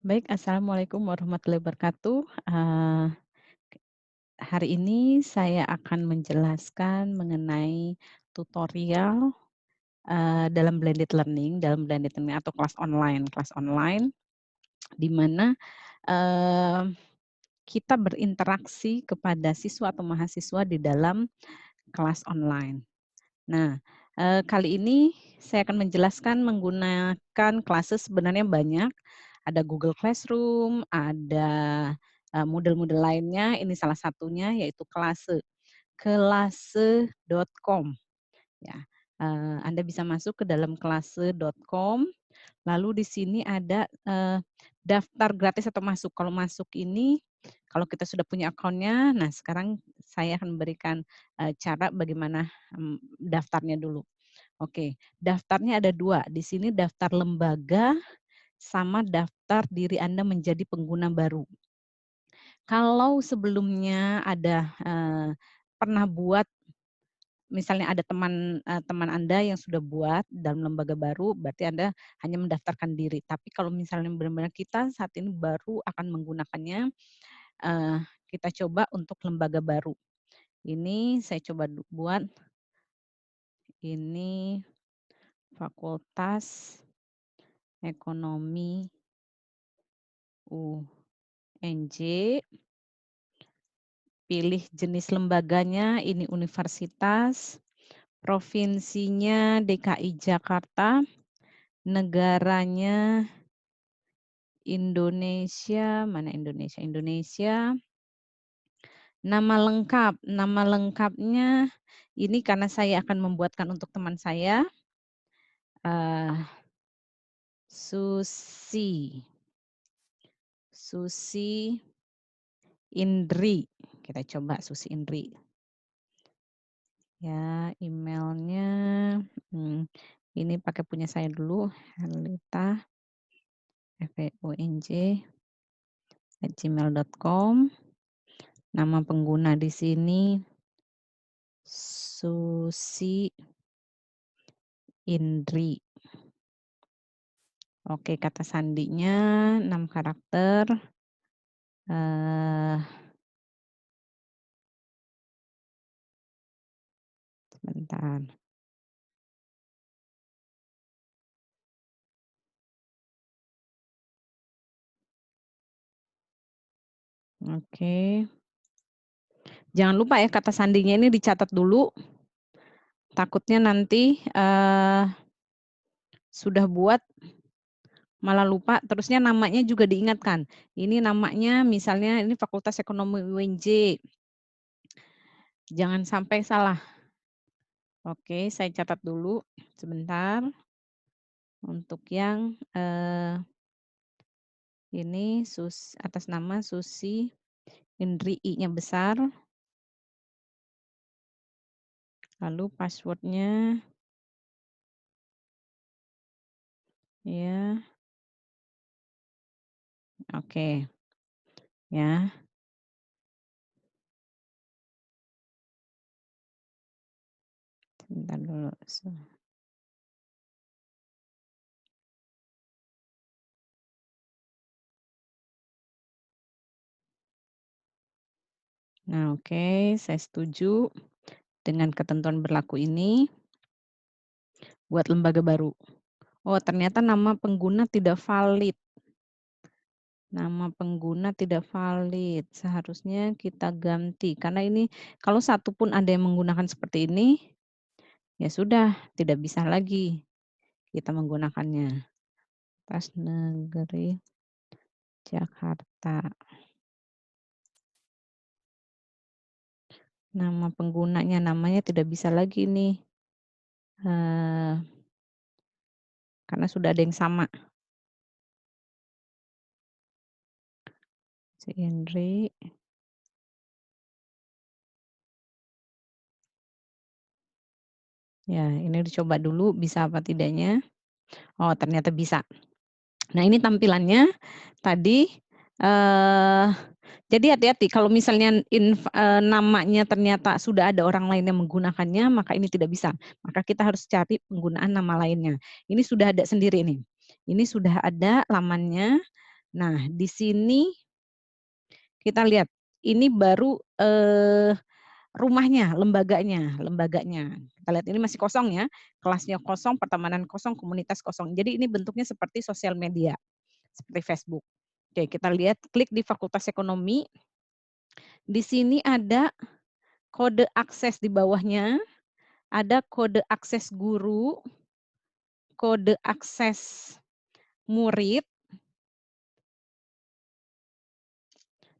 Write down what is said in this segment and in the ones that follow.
Baik, assalamualaikum warahmatullahi wabarakatuh. Hari ini saya akan menjelaskan mengenai tutorial dalam blended learning, atau kelas online, di mana eh, kita berinteraksi kepada siswa atau mahasiswa di dalam kelas online. Nah, kali ini saya akan menjelaskan menggunakan classes sebenarnya banyak, ada Google Classroom, ada, model-model lainnya, ini salah satunya yaitu Kelase.com ya. Anda bisa masuk ke dalam Kelase.com, lalu di sini ada, daftar gratis atau masuk. Kalau masuk ini, kalau kita sudah punya akunnya, nah sekarang saya akan memberikan, cara bagaimana, daftarnya dulu. Oke, daftarnya ada 2, di sini daftar lembaga sama daftar diri Anda menjadi pengguna baru. Kalau sebelumnya ada, pernah buat, misalnya ada teman Anda yang sudah buat dalam lembaga baru, berarti Anda hanya mendaftarkan diri. Tapi kalau misalnya benar-benar kita saat ini baru akan menggunakannya, eee, kita coba untuk lembaga baru. Ini saya coba buat, ini Fakultas Ekonomi UNJ, pilih jenis lembaganya, ini universitas, provinsinya DKI Jakarta, negaranya Indonesia, mana Indonesia? Indonesia, nama lengkapnya ini karena saya akan membuatkan untuk teman saya, eee, Susi Susi Indri, kita coba Susi Indri. Ya, emailnya, mmm, ini pakai punya saya dulu, Herlita, FEUNJ@gmail.com. Nama pengguna di sini Susi Indri. Oke, kata sandinya 6 karakter, eee, sebentar. Oke, jangan lupa ya kata sandinya ini dicatat dulu, takutnya nanti, sudah buat malah lupa, terusnya namanya juga diingatkan. Ini namanya misalnya ini Fakultas Ekonomi UNJ, jangan sampai salah. Oke, saya catat dulu sebentar untuk yang, ini atas nama Susi Indri, I-nya besar, lalu password-nya ya, oke, ya, sebentar dulu. Nah, oke, saya setuju dengan ketentuan berlaku ini buat lembaga baru. Oh, ternyata nama pengguna tidak valid. Nama pengguna tidak valid, seharusnya kita ganti, karena ini kalau satu pun ada yang menggunakan seperti ini, ya sudah tidak bisa lagi kita menggunakannya. Tas Negeri Jakarta. Nama penggunanya, namanya tidak bisa lagi nih, eee, karena sudah ada yang sama. Si Indri, ya ini dicoba dulu bisa apa tidaknya. Oh, ternyata bisa. Nah, ini tampilannya tadi, eee, jadi hati-hati kalau misalnya namanya ternyata sudah ada orang lain yang menggunakannya, maka ini tidak bisa. Maka kita harus cari penggunaan nama lainnya. Ini sudah ada sendiri nih. Ini sudah ada lamannya, Nah, di sini kita lihat, ini baru, rumahnya, lembaganya. Kita lihat ini masih kosong ya, kelasnya kosong, pertemanan kosong, komunitas kosong. Jadi ini bentuknya seperti sosial media, seperti Facebook. Oke, kita lihat, klik di Fakultas Ekonomi, di sini ada kode akses di bawahnya, ada kode akses guru, kode akses murid.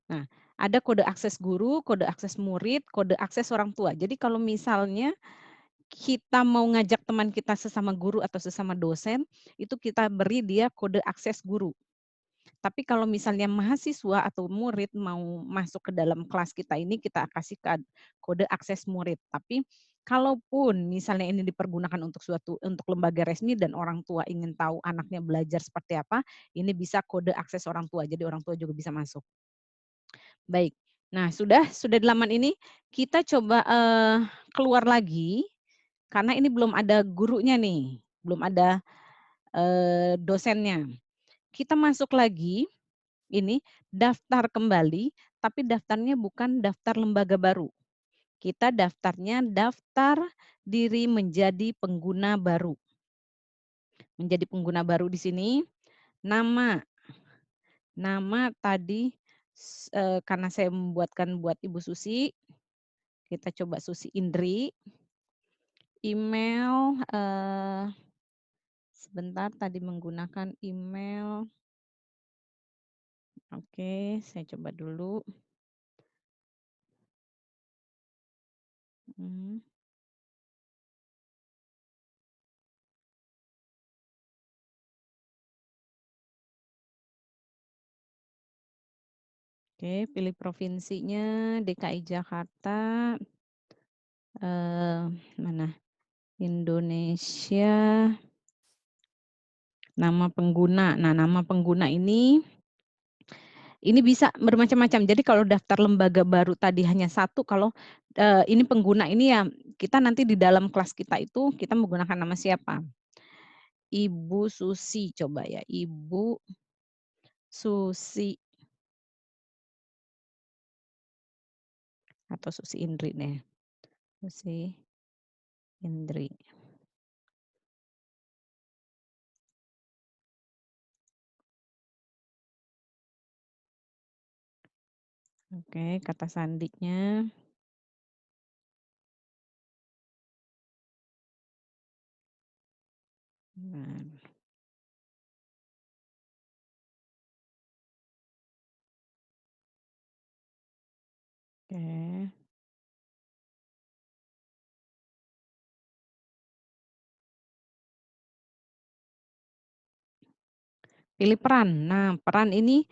Nah, ada kode akses guru, kode akses murid, kode akses orang tua. Jadi kalau misalnya kita mau ngajak teman kita sesama guru atau sesama dosen, itu kita beri dia kode akses guru. Tapi kalau misalnya mahasiswa atau murid mau masuk ke dalam kelas kita ini, kita kasih kode akses murid. Tapi kalaupun misalnya ini dipergunakan untuk lembaga resmi dan orang tua ingin tahu anaknya belajar seperti apa, ini bisa kode akses orang tua. Jadi orang tua juga bisa masuk. Baik. Nah, sudah di laman ini kita coba, keluar lagi, karena ini belum ada gurunya nih, belum ada, dosennya. Kita masuk lagi, ini daftar kembali, tapi daftarnya bukan daftar lembaga baru. Kita daftarnya daftar diri menjadi pengguna baru. Menjadi pengguna baru di sini, nama. Nama tadi, karena saya buat Ibu Susi, kita coba Susi Indri. Email, sebentar tadi menggunakan email. Oke, saya coba dulu. Mhm. Oke, pilih provinsinya DKI Jakarta, eee, mana? Indonesia, nama pengguna. Nah, nama pengguna ini bisa bermacam-macam. Jadi kalau daftar lembaga baru tadi hanya satu, kalau, ini pengguna ini ya kita nanti di dalam kelas kita itu kita menggunakan nama siapa? Ibu Susi coba ya, Ibu Susi atau Susi Indri deh, Susi Indri. Oke, kata sandinya. Nah, oke. Pilih peran. Nah, peran ini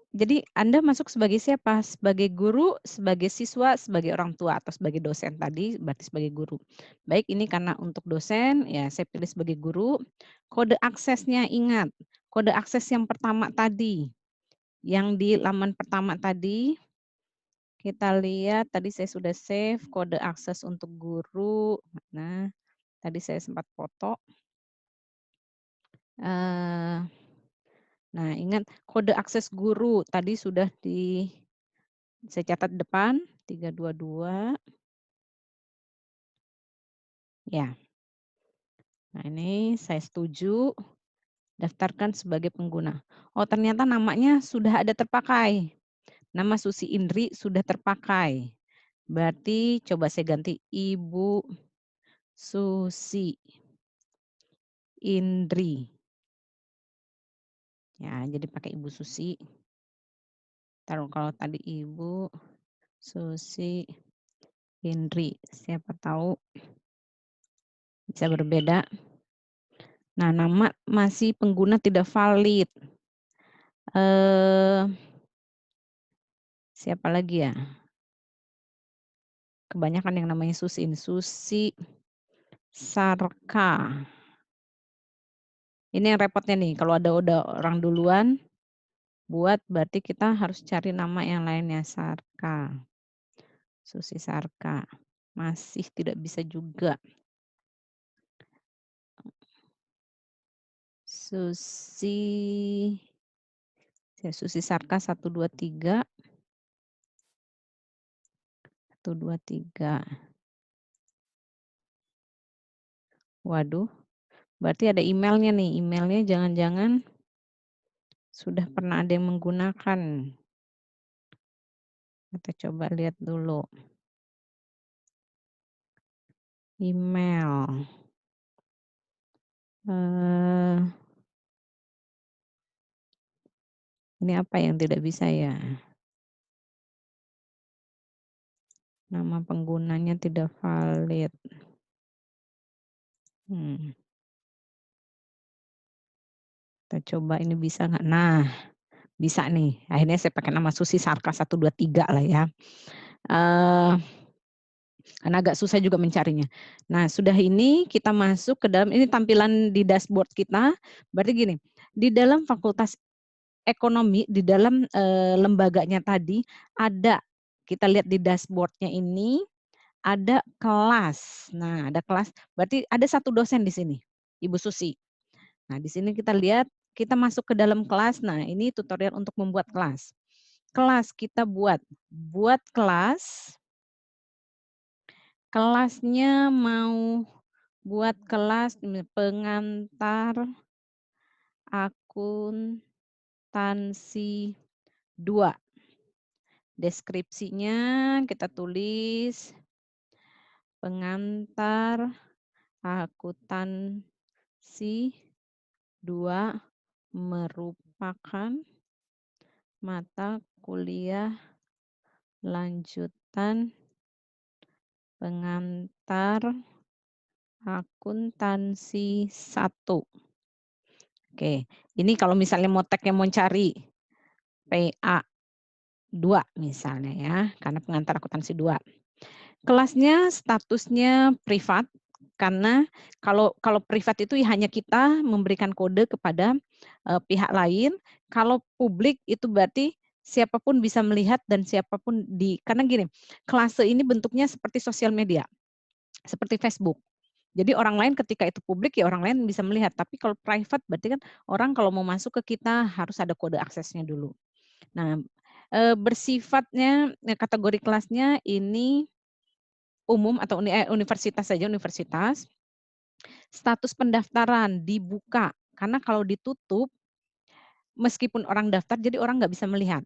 jadi Anda masuk sebagai siapa? Sebagai guru, sebagai siswa, sebagai orang tua, atau sebagai dosen tadi berarti sebagai guru. Baik, ini karena untuk dosen, ya saya pilih sebagai guru. Kode aksesnya ingat, kode akses yang pertama tadi, yang di laman pertama tadi, kita lihat tadi saya sudah save kode akses untuk guru. Nah, tadi saya sempat foto. Eee Nah, ingat kode akses guru tadi sudah saya catat depan 322. Ya. Nah, ini saya setuju, daftarkan sebagai pengguna. Oh, ternyata namanya sudah ada terpakai. Nama Susi Indri sudah terpakai. Berarti coba saya ganti Ibu Susi Indri. Ya, jadi pakai Ibu Susi. Taruh kalau tadi Ibu Susi Indri, siapa tahu bisa berbeda. Nah, nama masih pengguna tidak valid. Siapa lagi ya? Kebanyakan yang namanya Susi ini, Susi Sarka. Ini yang repotnya nih, kalau ada udah orang duluan buat, berarti kita harus cari nama yang lainnya, Sarka. Susi Sarka. Masih tidak bisa juga. Susi Susi Sarka 123. 123. Waduh, berarti ada emailnya nih. Emailnya jangan-jangan sudah pernah ada yang menggunakan. Kita coba lihat dulu. Email. Ini apa yang tidak bisa ya? Nama penggunanya tidak valid. Kita coba ini bisa nggak? Nah, bisa nih. Akhirnya saya pakai nama Susi Sarka 123 lah ya. Karena agak susah juga mencarinya. Nah, sudah ini kita masuk ke dalam, ini tampilan di dashboard kita. Berarti gini, di dalam Fakultas Ekonomi, di dalam lembaganya tadi ada, kita lihat di dashboard-nya ini, ada kelas. Nah, ada kelas, berarti ada satu dosen di sini, Ibu Susi. Nah, di sini kita lihat, kita masuk ke dalam kelas. Nah, ini tutorial untuk membuat kelas. Kelas kita buat kelas. Kelasnya mau buat kelas pengantar akuntansi 2. Deskripsinya kita tulis pengantar akuntansi 2 merupakan mata kuliah lanjutan pengantar akuntansi 1. Oke, ini kalau misalnya mau tagnya mau cari PA 2 misalnya ya, karena pengantar akuntansi 2. Kelasnya statusnya privat, karena kalau privat itu hanya kita memberikan kode kepada pihak lain, kalau publik itu berarti siapapun bisa melihat dan siapapun karena gini, Klase ini bentuknya seperti sosial media, seperti Facebook. Jadi orang lain ketika itu publik ya orang lain bisa melihat, tapi kalau private berarti kan orang kalau mau masuk ke kita harus ada kode aksesnya dulu. Nah, bersifatnya kategori kelasnya ini umum atau universitas saja, universitas. Status pendaftaran dibuka, karena kalau ditutup, meskipun orang daftar jadi orang nggak bisa melihat.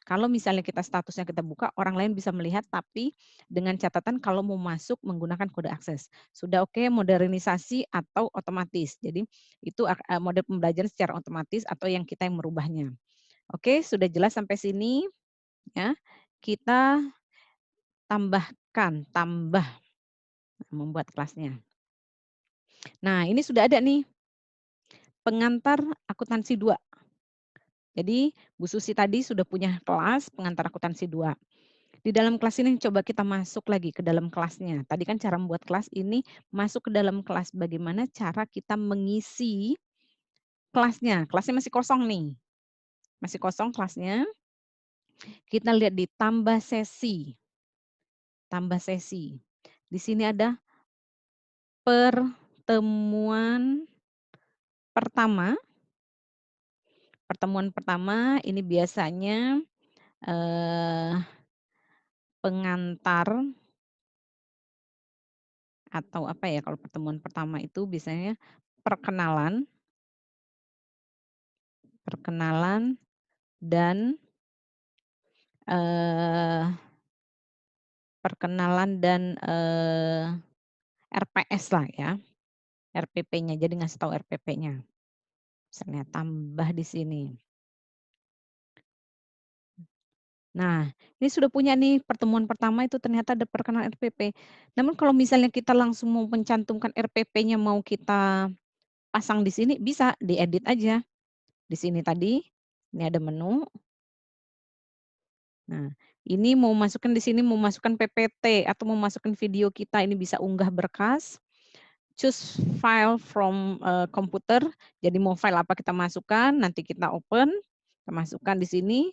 Kalau misalnya kita statusnya kita buka, orang lain bisa melihat, tapi dengan catatan kalau mau masuk menggunakan kode akses. Sudah oke, modernisasi atau otomatis. Jadi itu model pembelajaran secara otomatis atau yang kita yang merubahnya. Oke, sudah jelas sampai sini ya. Kita tambah membuat kelasnya. Nah, ini sudah ada nih pengantar akuntansi 2. Jadi Bu Susi tadi sudah punya kelas pengantar akuntansi 2. Di dalam kelas ini coba kita masuk lagi ke dalam kelasnya. Tadi kan cara membuat kelas, ini masuk ke dalam kelas, bagaimana cara kita mengisi kelasnya. Kelasnya masih kosong nih. Masih kosong kelasnya. Kita lihat di tambah sesi. Tambah sesi. Di sini ada pertemuan pertama. Pertemuan pertama ini biasanya pengantar atau apa ya, kalau pertemuan pertama itu biasanya perkenalan dan RPS lah ya, RPP-nya, jadi ngasih tahu RPP-nya. Misalnya tambah di sini. Nah, ini sudah punya nih pertemuan pertama itu ternyata ada perkenalan RPP. Namun kalau misalnya kita langsung mau mencantumkan RPP-nya mau kita pasang di sini, bisa diedit aja. Di sini tadi, ini ada menu. Nah, ini mau masukkan di sini, mau masukkan PPT atau mau masukkan video kita, ini bisa unggah berkas. Choose file from komputer. Jadi mau file apa kita masukkan, nanti kita open, kita masukkan di sini,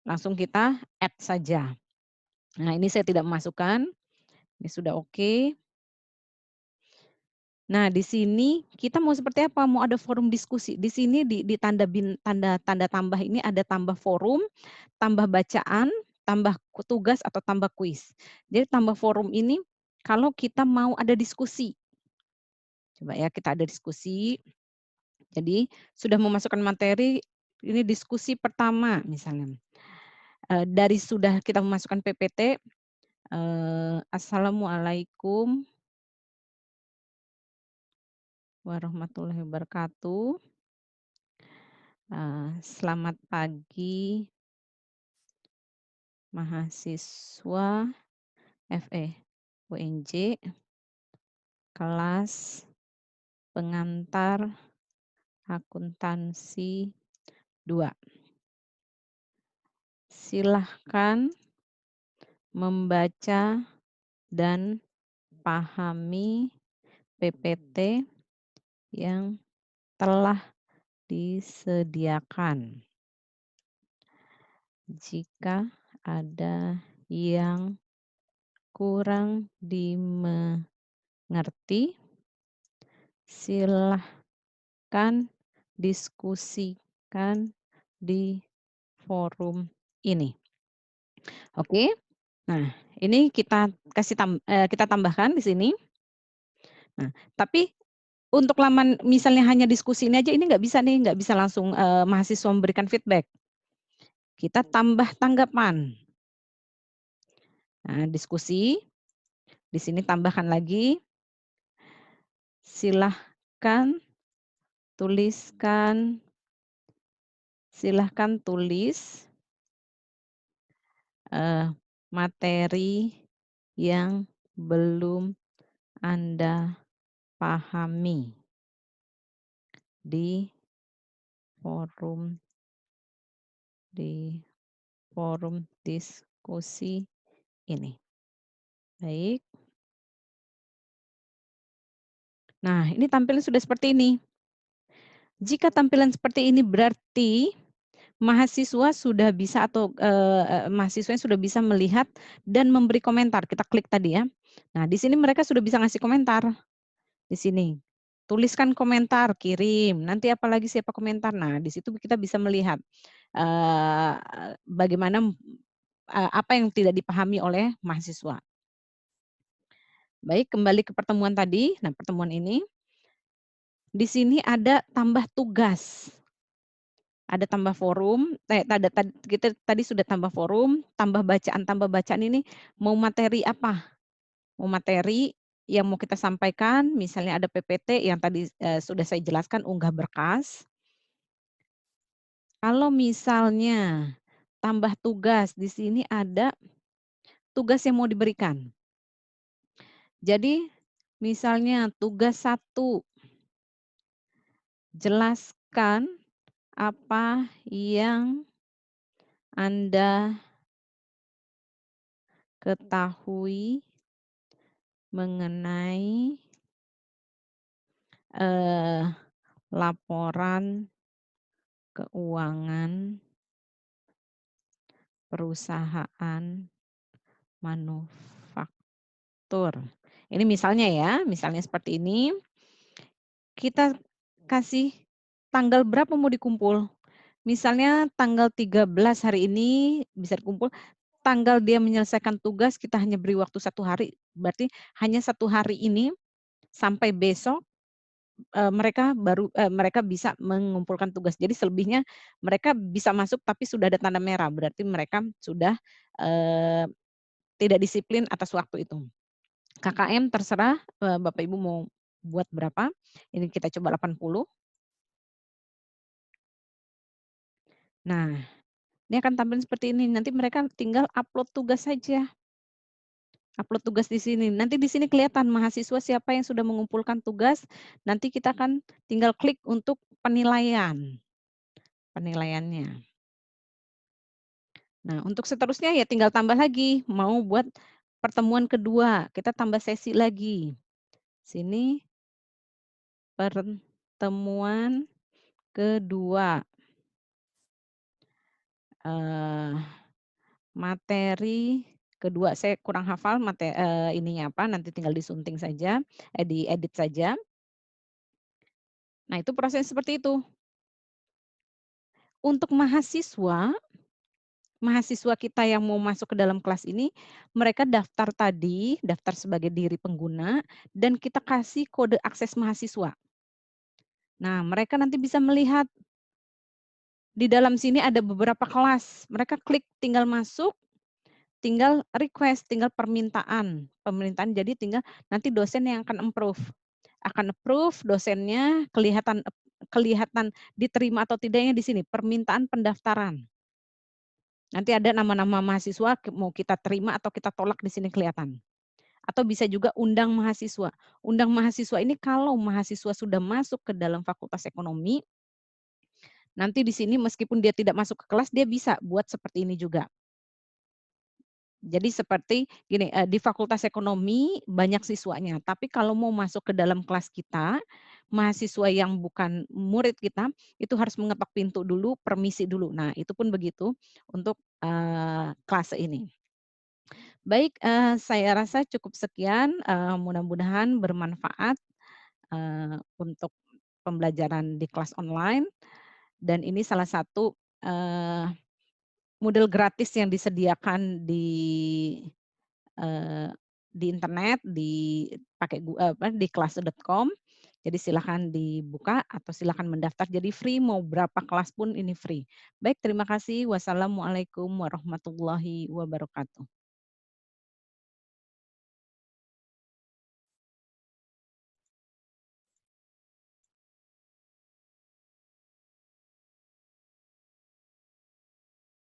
langsung kita add saja. Nah, ini saya tidak memasukkan, ini sudah oke. Nah, di sini kita mau seperti apa? Mau ada forum diskusi. Di sini di tanda tambah ini ada tambah forum, tambah bacaan, tambah tugas atau tambah kuis. Jadi tambah forum ini kalau kita mau ada diskusi. Coba ya kita ada diskusi, jadi sudah memasukkan materi, ini diskusi pertama misalnya, dari sudah kita memasukkan PPT, "Assalamualaikum warahmatullahi wabarakatuh, selamat pagi mahasiswa UNJ kelas pengantar akuntansi 2. Silahkan membaca dan pahami PPT yang telah disediakan. Jika ada yang kurang dimengerti, silahkan diskusikan di forum ini." Oke. Nah, ini kita tambahkan di sini. Nah, tapi untuk laman misalnya hanya diskusi ini aja ini nggak bisa nih, nggak bisa langsung, mahasiswa memberikan feedback. Kita tambah tanggapan. Nah, diskusi, di sini tambahkan lagi, silahkan tuliskan silahkan tulis, materi yang belum Anda pahami di forum di forum diskusi ini. Baik. Nah, ini tampilan sudah seperti ini. Jika tampilan seperti ini berarti mahasiswa sudah bisa atau, mahasiswanya sudah bisa melihat dan memberi komentar, kita klik tadi ya. Nah, di sini mereka sudah bisa ngasih komentar, di sini. Tuliskan komentar, kirim, nanti apalagi siapa komentar. Nah, di situ kita bisa melihat, eee, bagaimana, apa yang tidak dipahami oleh mahasiswa. Baik, kembali ke pertemuan tadi. Nah, pertemuan ini, di sini ada tambah tugas. Ada tambah forum, kita tadi sudah tambah forum, tambah bacaan ini mau materi apa, mau materi yang mau kita sampaikan, misalnya ada PPT yang tadi, sudah saya jelaskan unggah berkas. Kalau misalnya tambah tugas, di sini ada tugas yang mau diberikan. Jadi misalnya tugas 1, jelaskan apa yang Anda ketahui mengenai, eee, laporan keuangan perusahaan manufaktur. Ini misalnya ya, misalnya seperti ini, kita kasih tanggal berapa mau dikumpul. Misalnya tanggal 13 hari ini bisa dikumpul, tanggal dia menyelesaikan tugas kita hanya beri waktu 1 hari, berarti hanya 1 hari ini sampai besok mereka bisa mengumpulkan tugas. Jadi selebihnya mereka bisa masuk tapi sudah ada tanda merah, berarti mereka sudah, eee, tidak disiplin atas waktu itu. KKM terserah, Bapak Ibu mau buat berapa, ini kita coba 80. Nah, ini akan tampil seperti ini, nanti mereka tinggal upload tugas saja, upload tugas di sini. Nanti di sini kelihatan mahasiswa siapa yang sudah mengumpulkan tugas, nanti kita akan tinggal klik untuk penilaiannya. Nah, untuk seterusnya ya tinggal tambah lagi, mau buat pertemuan kedua, kita tambah sesi lagi. Sini pertemuan kedua, eee, materi kedua, saya kurang hafal ininya apa, nanti tinggal disunting saja, diedit saja. Nah, itu proses seperti itu. Untuk mahasiswa kita yang mau masuk ke dalam kelas ini, mereka daftar tadi, daftar sebagai diri pengguna, dan kita kasih kode akses mahasiswa. Nah, mereka nanti bisa melihat di dalam sini ada beberapa kelas, mereka klik tinggal masuk, tinggal request, tinggal permintaan jadi tinggal nanti dosen yang akan approve dosennya kelihatan diterima atau tidaknya di sini, permintaan pendaftaran. Nanti ada nama-nama mahasiswa mau kita terima atau kita tolak di sini kelihatan. Atau bisa juga undang mahasiswa. Undang mahasiswa ini kalau mahasiswa sudah masuk ke dalam fakultas ekonomi, nanti di sini meskipun dia tidak masuk ke kelas, dia bisa buat seperti ini juga. Jadi seperti gini, di fakultas ekonomi banyak siswanya, tapi kalau mau masuk ke dalam kelas kita, mahasiswa yang bukan murid kita, itu harus mengetok pintu dulu, permisi dulu. Nah, itu pun begitu untuk, kelas ini. Baik, saya rasa cukup sekian, mudah-mudahan bermanfaat, untuk pembelajaran di kelas online dan ini salah satu, eee, model gratis yang disediakan eee, di internet, pakai di Klase.com. Jadi silakan dibuka atau silakan mendaftar jadi free, mau berapa kelas pun ini free. Baik, terima kasih. Wassalamualaikum warahmatullahi wabarakatuh.